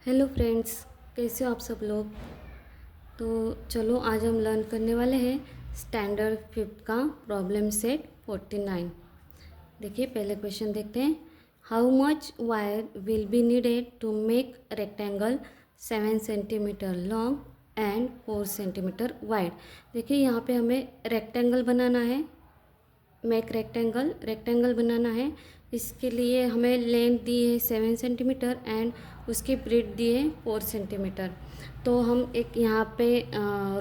Hello friends, कैसे हो आप सब लोग। तो चलो आज हम लर्न करने वाले हैं स्टैंडर्ड फिफ्थ का प्रॉब्लम सेट 49। देखिए पहले क्वेश्चन देखते हैं। How much wire will be needed to make rectangle 7 centimetre long and 4 centimetre wide. देखिए यहाँ पे हमें रेक्टेंगल बनाना है, मेक रेक्टेंगल बनाना है। इसके लिए हमें लेंथ दी है 7 सेंटीमीटर एंड उसकी ब्रेड दी है 4 सेंटीमीटर। तो हम एक यहाँ पे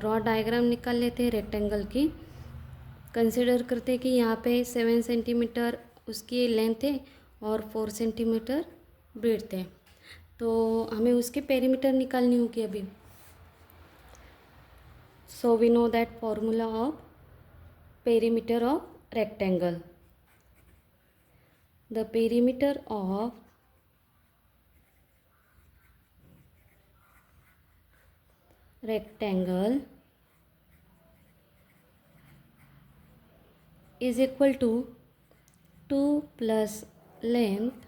रॉ डायग्राम निकाल लेते हैं रेक्टेंगल की। कंसिडर करते हैं कि यहाँ पे 7 सेंटीमीटर उसकी लेंथ है और 4 सेंटीमीटर ब्रेड है। तो हमें उसके पेरीमीटर निकालनी होगी अभी। So we know that formula of perimeter of rectangle. The perimeter of rectangle is equal to 2 plus length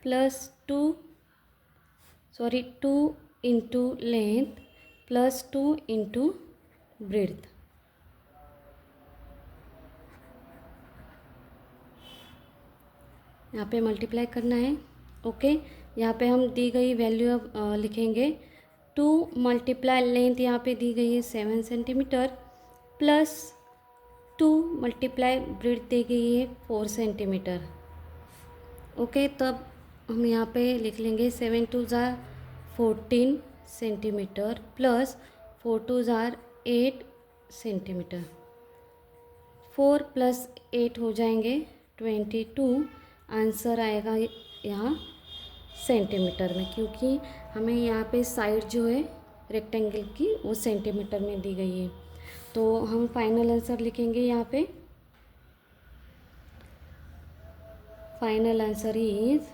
plus 2 into length plus 2 into breadth. यहाँ पे मल्टीप्लाई करना है। ओके, यहाँ पे हम दी गई वैल्यू अब लिखेंगे। 2 मल्टीप्लाई लेंथ यहाँ पे दी गई है 7 सेंटीमीटर प्लस 2 मल्टीप्लाई ब्रेड दी गई है 4 सेंटीमीटर। ओके, तब हम यहाँ पे लिख लेंगे 7 2 14 सेंटीमीटर प्लस 4 2 8 सेंटीमीटर। 4 प्लस 8 हो जाएंगे 22। आंसर आएगा यहाँ सेंटीमीटर में, क्योंकि हमें यहाँ पे साइड जो है रेक्टेंगल की वो सेंटीमीटर में दी गई है। तो हम फाइनल आंसर लिखेंगे यहाँ पे। Final answer is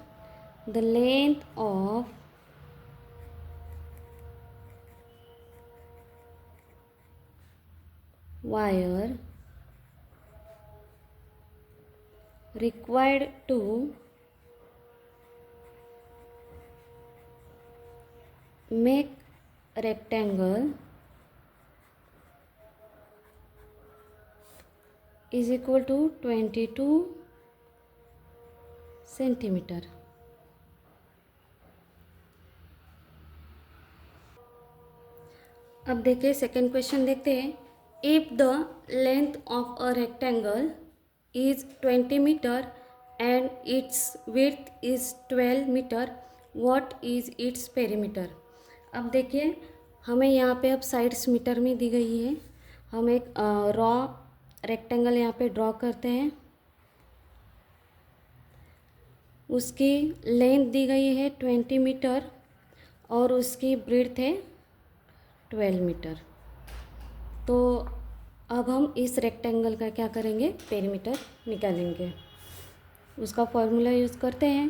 the length of wire required to make rectangle is equal to 22 centimetre. अब देखिए सेकेंड क्वेश्चन देखते हैं। If the length of a rectangle is 20 meter and its width is 12 meter, what is its perimeter? अब देखिए हमें यहाँ पे अब साइड्स मीटर में दी गई है। हम एक रॉ रेक्टेंगल यहाँ पे ड्रॉ करते हैं। उसकी लेंथ दी गई है 20 मीटर और उसकी ब्रेड्थ है 12 मीटर। तो अब हम इस रेक्टेंगल का क्या करेंगे, पेरीमीटर निकालेंगे। उसका फॉर्मूला यूज़ करते हैं।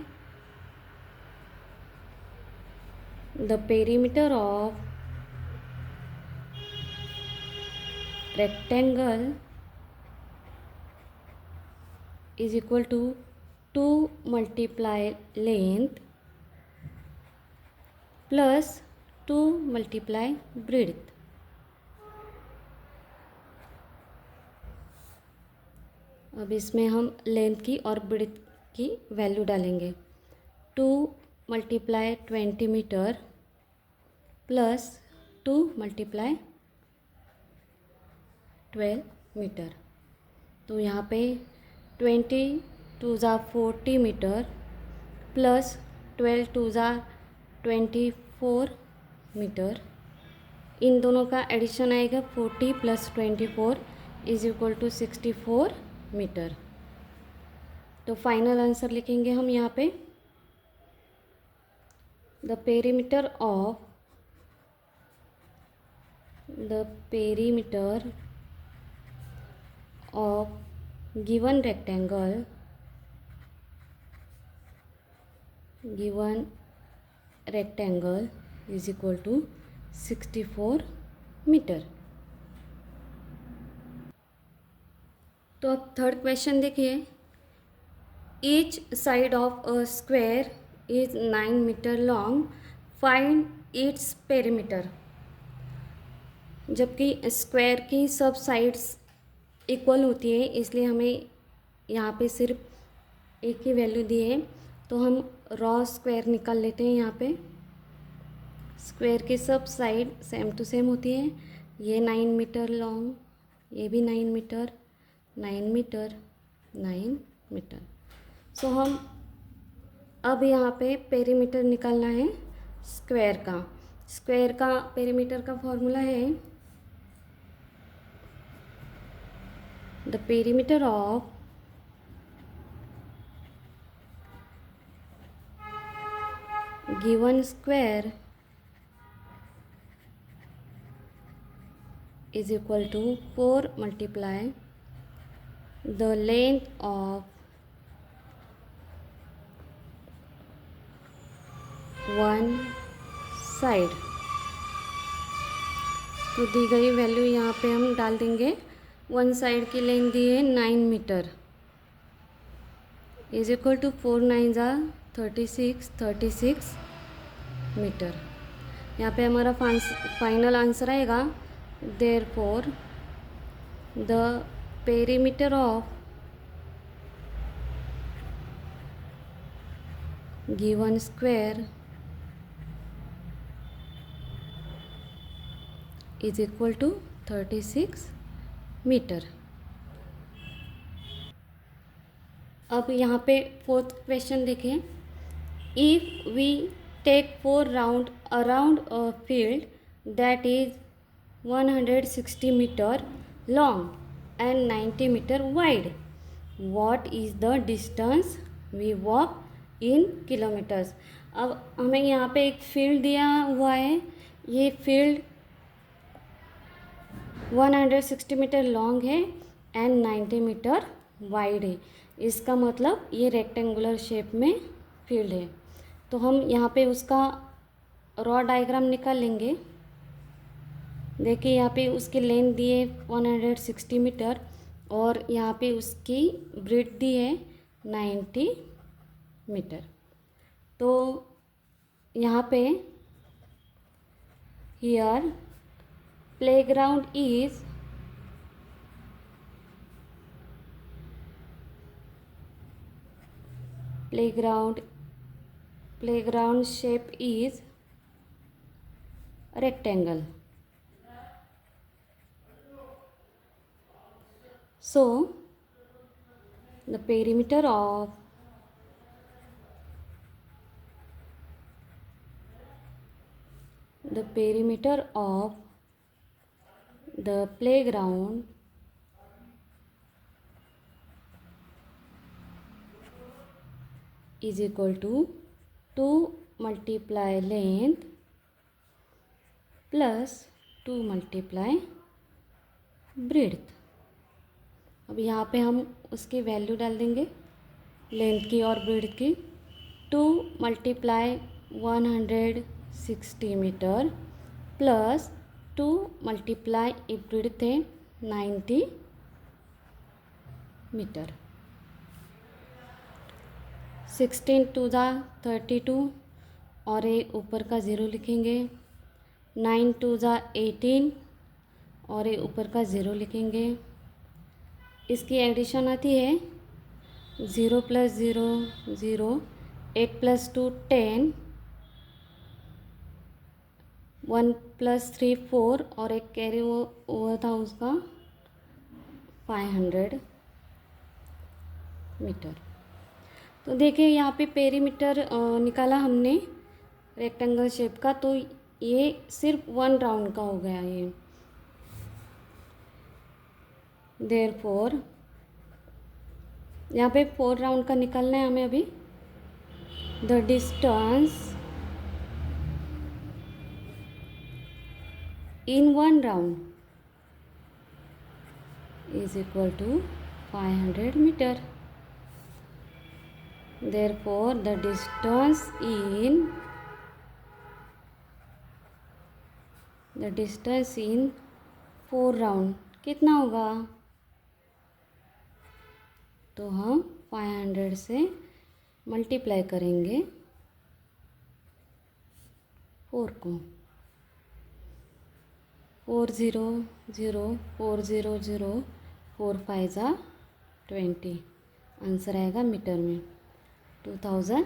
The perimeter of rectangle is equal to 2 multiply length plus 2 multiply breadth. अब इसमें हम लेंथ की और ब्रेड्थ की वैल्यू डालेंगे। 2 multiply 20 metre plus 2 multiply 12 metre. तो यहाँ पे 20 2 ज़ा 40 मीटर प्लस 12 2 ज़ा 24 मीटर। इन दोनों का एडिशन आएगा 40 plus 24 is equal to 64 metre. तो फाइनल आंसर लिखेंगे हम यहाँ पे। The perimeter of given rectangle is equal to 64 metre. तो अब थर्ड क्वेश्चन देखिए। Each side of a square is 9 metre long, find its perimeter. जबकि स्क्वायर की सब साइड्स इक्वल होती है, इसलिए हमें यहाँ पे सिर्फ एक ही वैल्यू दी है, तो हम रॉ स्क्वायर निकाल लेते हैं। यहाँ पे स्क्वायर की सब साइड सेम टू सेम होती है। ये 9 मीटर लॉन्ग, ये भी 9 मीटर, 9 मीटर, 9 मीटर। सो हम अब यहाँ पे पेरीमीटर निकालना है स्क्वायर का। स्क्वायर का पेरीमीटर का फॉर्मूला है the perimeter of given square is equal to 4 multiply the length of one side। तो दी गई वैल्यू यहाँ पे हम डाल देंगे। वन साइड की लेंथ दी है 9 मीटर, इज इक्वल टू 4 9 जा 36 मीटर। यहाँ पे हमारा फाइनल आंसर आएगा therefore the perimeter of given square is equal to 36 metre. अब यहाँ पे फोर्थ क्वेश्चन देखें। If we take 4 round around a field that is 160 metre long and 90 metre wide, what is the distance we walk in kilometres. अब हमें यहाँ पे एक field दिया हुआ है। ये फील्ड 160 मीटर लॉन्ग है एंड 90 मीटर वाइड है। इसका मतलब ये रेक्टेंगुलर शेप में फील्ड है। तो हम यहाँ पे उसका रॉ डायग्राम निकाल लेंगे। देखिए यहाँ पे उसकी लेंथ दी है 160 मीटर और यहाँ पे उसकी ब्रेड्थ दी है 90 मीटर। तो यहाँ पे here playground is playground shape is rectangle। So the perimeter of the playground is equal to 2 multiply length plus 2 multiply breadth। अब यहाँ पे हम उसकी वैल्यू डाल देंगे लेंथ की और ब्रेड्थ की। 2 multiply 160 metre plus 2 multiply breadth है 90 मीटर। 16 2 जा 32 और एक ऊपर का ज़ीरो लिखेंगे। 9 2 जा 18 और एक ऊपर का ज़ीरो लिखेंगे। इसकी एडिशन आती है 0 प्लस 0 0, 8 प्लस 2 10, 1 प्लस 3 4 और एक कैरी हुआ था उसका 500 मीटर। तो देखिए यहाँ पे पेरीमीटर निकाला हमने रेक्टेंगल शेप का, तो ये सिर्फ 1 राउंड का हो गया ये। देयरफॉर यहाँ पे 4 राउंड का निकालना है हमें अभी। The distance in 1 round is equal to 500 metre. Therefore the distance in 4 round कितना होगा? तो हम 500 से मल्टीप्लाई करेंगे 4 को 4 0 0 4 0 0 4 5 जा 20, आंसर आएगा मीटर में 2000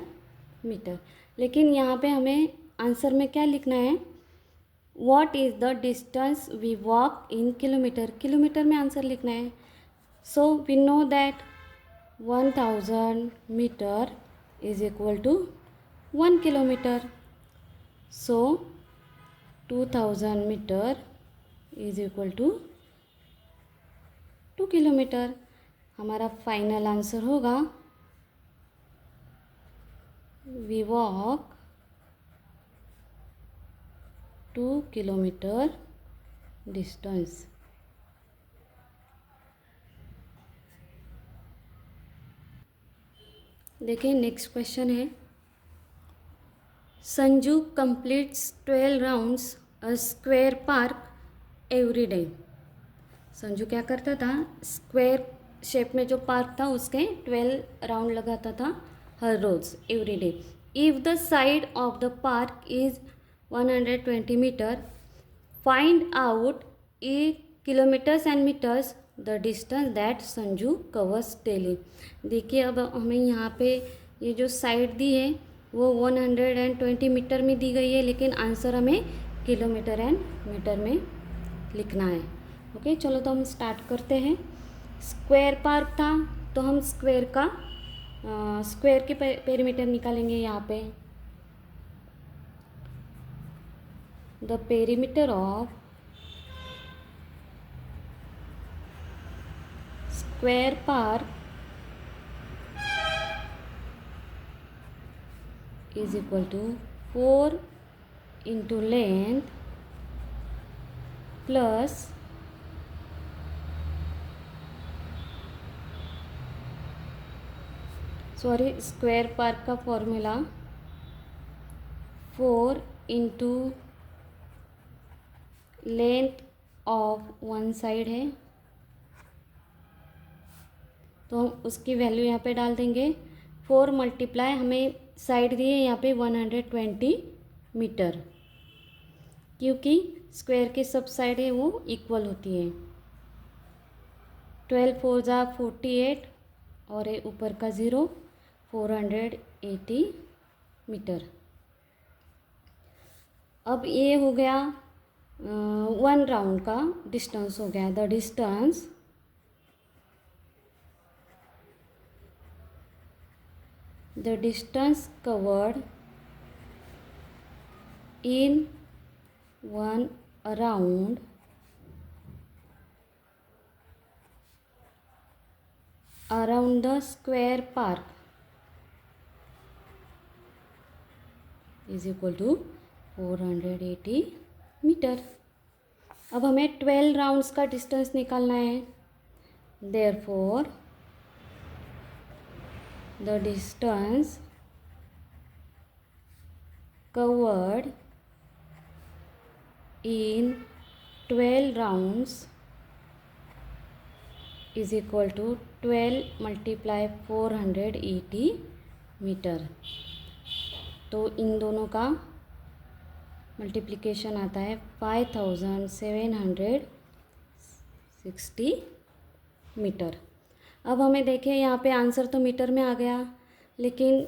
मीटर। लेकिन यहाँ पे हमें आंसर में क्या लिखना है, what is the distance we walk in kilometre, kilometre में आंसर लिखना है। So we know that 1000 metre is equal to 1 kilometre. So 2000 metre is equal to 2 kilometre. हमारा फाइनल आंसर होगा वी वॉक 2 किलोमीटर डिस्टेंस। देखिए next question है, Sanju completes 12 rounds a square park every day. Sanju क्या करता था, square shape में जो park था उसके 12 राउंड लगाता था हर रोज़, every day. If the side of the park is 120 meter, find out in kilometers and meters the distance that Sanju covers daily. देखिए अब हमें यहाँ पे ये जो साइड दी है वो 120 मीटर में दी गई है, लेकिन आंसर हमें किलोमीटर एंड मीटर में लिखना है। ओके चलो तो हम स्टार्ट करते हैं। स्क्वायर पार्क था तो हम स्क्वायर का स्क्वायर के पेरीमीटर निकालेंगे। यहाँ पे the perimeter of square park is equal to 4 into length plus square park का formula 4 into length of one side है, तो हम उसकी वैल्यू यहाँ पे डाल देंगे। 4 मल्टीप्लाई हमें साइड दी है यहाँ पे 120 मीटर, क्योंकि स्क्वायर के सब साइड है वो इक्वल होती है। 12 4 जा 48 और ये ऊपर का 0 480 मीटर। अब ये हो गया 1 राउंड का डिस्टेंस हो गया। The distance covered in 1 round around the square park is equal to 480 metre. अब हमें 12 राउंड्स का डिस्टेंस निकालना है। Therefore the distance covered in 12 rounds is equal to 12 multiply 480 metre. तो इन दोनों का मल्टीप्लिकेशन आता है 5760 मीटर। अब हमें देखिए यहाँ पे आंसर तो मीटर में आ गया, लेकिन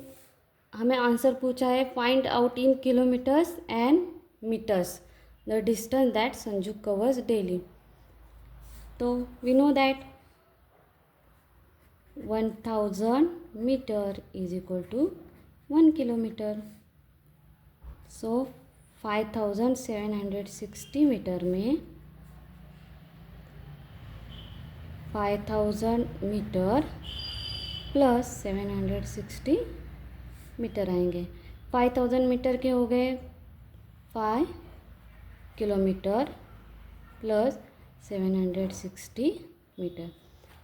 हमें आंसर पूछा है find out in kilometers and meters the distance that Sanju covers daily. तो we know that 1000 metre is equal to 1 kilometre. So 5760 meter में 5000 मीटर प्लस 760 मीटर आएंगे। 5000 मीटर के हो गए 5 किलोमीटर प्लस 760 मीटर।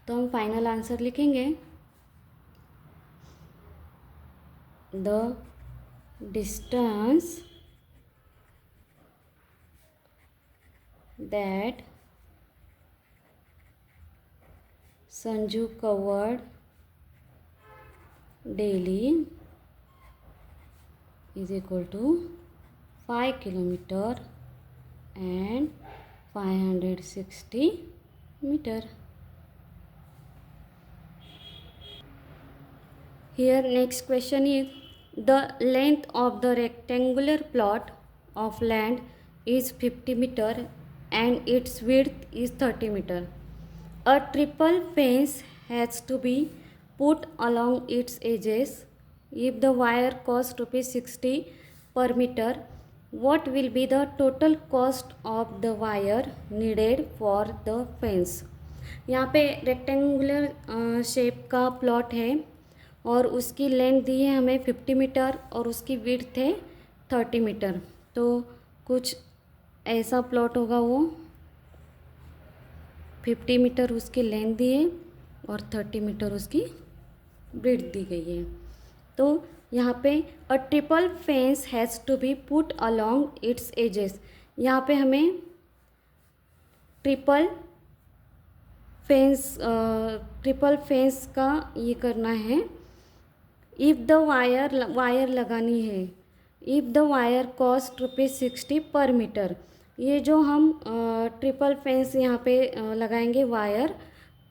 तो हम फाइनल आंसर लिखेंगे the distance that Sanju covered daily is equal to 5 kilometer and 560 meter. Here next question is, the length of the rectangular plot of land is 50 meter and its width is 30 meter. A triple fence has to be put along its edges. If the wire costs rupees 60 per meter, what will be the total cost of the wire needed for the fence? यहाँ पे rectangular shape का plot है और उसकी length दी है हमें 50 metre और उसकी विड्थ है 30 मीटर। तो कुछ ऐसा प्लॉट होगा, वो 50 मीटर उसकी लेंथ दी है और 30 मीटर उसकी विड्थ दी गई है। तो यहाँ पे a triple fence has to be put along its edges, यहाँ पे हमें ट्रिपल फेंस का ये करना है। इफ़ द वायर लगानी है। If the wire cost rupees 60 पर मीटर, ये जो हम ट्रिपल फेंस यहाँ पे लगाएंगे वायर,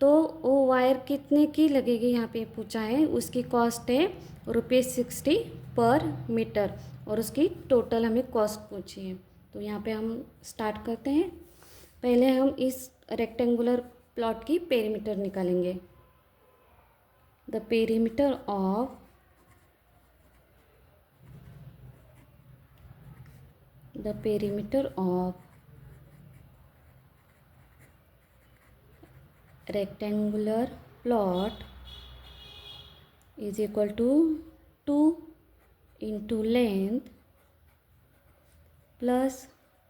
तो वो वायर कितने की लगेगी यहाँ पे पूछा है। उसकी कॉस्ट है रुपीज़ 60 पर मीटर और उसकी टोटल हमें कॉस्ट पूछी है। तो यहाँ पे हम स्टार्ट करते हैं। पहले हम इस रेक्टेंगुलर प्लॉट की पेरीमीटर निकालेंगे। The perimeter of rectangular plot is equal to 2 into length plus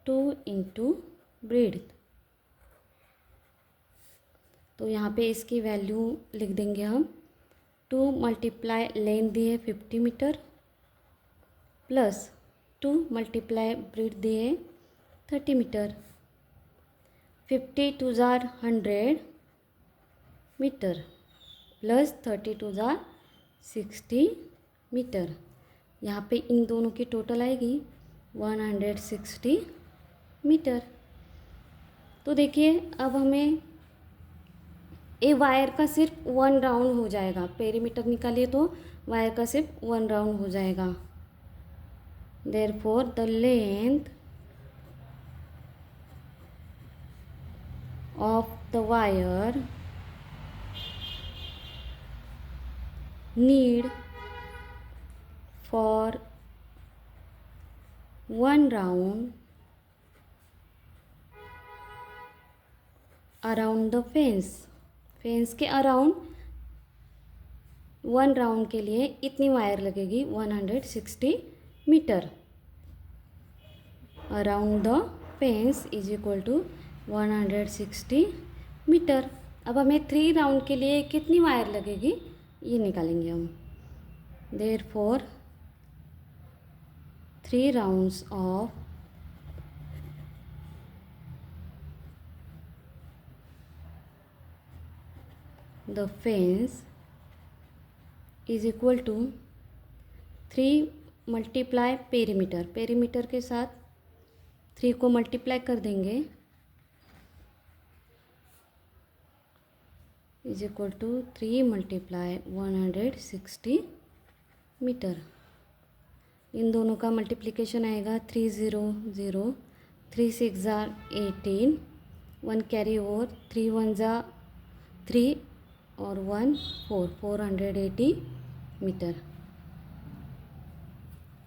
2 into breadth। तो यहाँ पे इसकी वैल्यू लिख देंगे हम। 2 मल्टीप्लाई लेंथ दी है 50 मीटर प्लस 2 मल्टीप्लाई ब्रेड्थ दी है 30 मीटर। 50 टू जार 100 मीटर प्लस 30 टू जार 60 मीटर। यहाँ पे इन दोनों की टोटल आएगी 160 मीटर। तो देखिए अब हमें ए वायर का सिर्फ 1 राउंड हो जाएगा। पेरीमीटर निकालिए तो वायर का सिर्फ 1 राउंड हो जाएगा। Therefore, the length of the wire need for 1 round around the fence के अराउंड 1 राउंड के लिए इतनी वायर लगेगी 160 metre. Around the fence is equal to 160 metre. अब हमें 3 राउंड के लिए कितनी वायर लगेगी ये निकालेंगे हम। Therefore 3 rounds of the fence is equal to 3 multiply perimeter. Perimeter के साथ 3 को मल्टीप्लाई कर देंगे is equal to 3 multiply 160 meter. इन दोनों का मल्टीप्लिकेशन आएगा 3 0 0, 3 6 जार 18, 1 कैरी ओवर, 3 1 जा 3 और 1 4, 480 मीटर।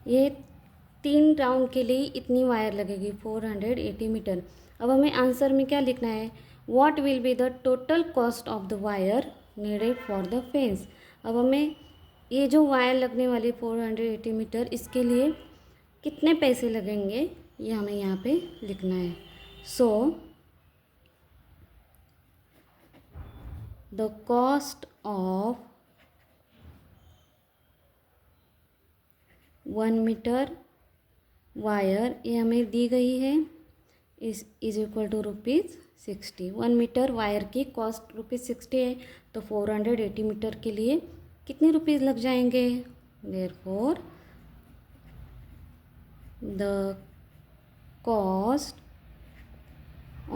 ये 3 राउंड के लिए इतनी वायर लगेगी 480 मीटर। अब हमें आंसर में क्या लिखना है, what will be the total cost of the wire needed for the fence. अब हमें ये जो वायर लगने वाली 480 मीटर, इसके लिए कितने पैसे लगेंगे ये हमें यहाँ पे लिखना है। So the cost of 1 metre wire ये हमें दी गई है is equal to rupees 60। 1 metre wire की कॉस्ट रुपीज़ 60 है, तो 480 मीटर के लिए कितने रुपीज़ लग जाएंगे। Therefore the cost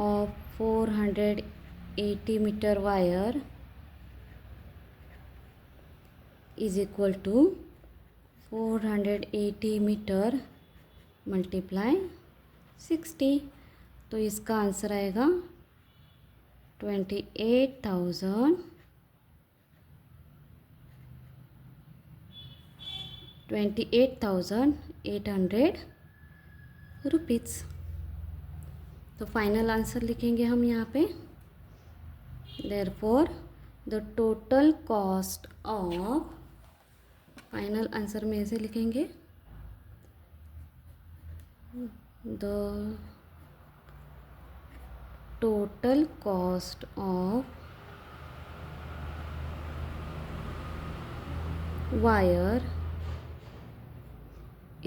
of 480 meter wire is equal to 480 metre multiply 60। तो इसका आंसर आएगा 28,800 रुपीज़। तो फाइनल आंसर लिखेंगे हम यहाँ पे। Therefore the total cost of, final answer में ऐसे लिखेंगे, the total cost of wire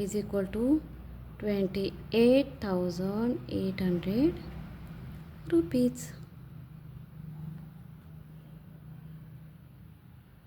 is equal to 28,800 rupees।